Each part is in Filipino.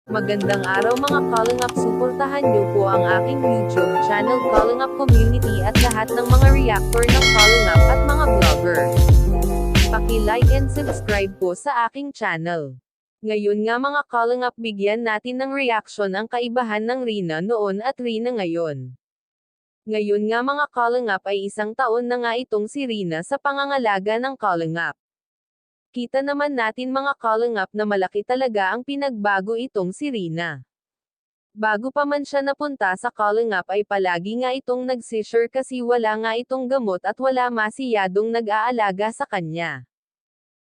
Magandang araw mga Calling Up, suportahan niyo po ang aking YouTube channel Calling Up Community at lahat ng mga reactor ng Calling Up at mga vlogger. Paki-like and subscribe po sa aking channel. Ngayon nga mga Calling Up, bigyan natin ng reaction ang kaibahan ng Rina noon at Rina ngayon. Ngayon nga mga Calling Up ay isang taon na nga itong si Rina sa pangangalaga ng Calling Up. Kita naman natin mga Calling Up na malaki talaga ang pinagbago itong si Rina. Bago pa man siya napunta sa Calling Up ay palagi nga itong nagsishare kasi wala nga itong gamot at wala masiyadong nag-aalaga sa kanya.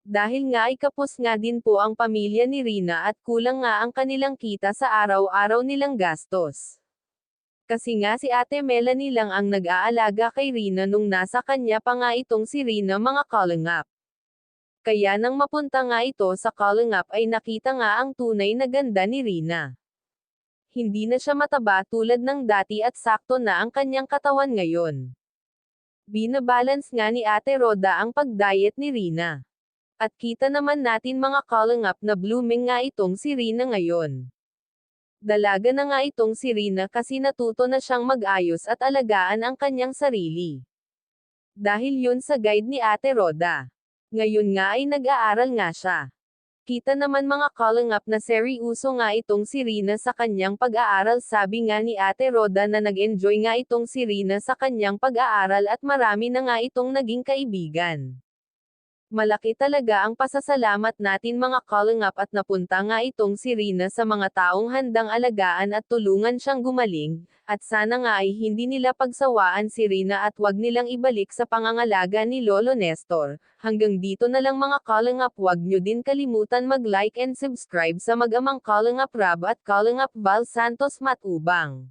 Dahil nga ay kapos nga din po ang pamilya ni Rina at kulang nga ang kanilang kita sa araw-araw nilang gastos. Kasi nga si Ate Melanie lang ang nag-aalaga kay Rina nung nasa kanya pa nga itong si Rina mga Calling Up. Kaya nang mapunta nga ito sa Calling Up ay nakita nga ang tunay na ganda ni Rina. Hindi na siya mataba tulad ng dati at sakto na ang kanyang katawan ngayon. Binabalance nga ni Ate Roda ang pag-diet ni Rina. At kita naman natin mga Calling Up na blooming nga itong si Rina ngayon. Dalaga na nga itong si Rina kasi natuto na siyang mag-ayos at alagaan ang kanyang sarili. Dahil yun sa guide ni Ate Roda. Ngayon nga ay nag-aaral nga siya. Kita naman mga Calling Up na seryoso nga itong si Rina sa kanyang pag-aaral, sabi nga ni Ate Roda na nag-enjoy nga itong si Rina sa kanyang pag-aaral at marami na nga itong naging kaibigan. Malaki talaga ang pasasalamat natin mga Calling Up at napunta nga itong si Rina sa mga taong handang alagaan at tulungan siyang gumaling, at sana nga ay hindi nila pagsawaan si Rina at wag nilang ibalik sa pangangalaga ni Lolo Nestor. Hanggang dito na lang mga Calling Up, wag nyo din kalimutan mag-like and subscribe sa mag-amang Calling Up Rab at Calling Up Val Santos Matubang.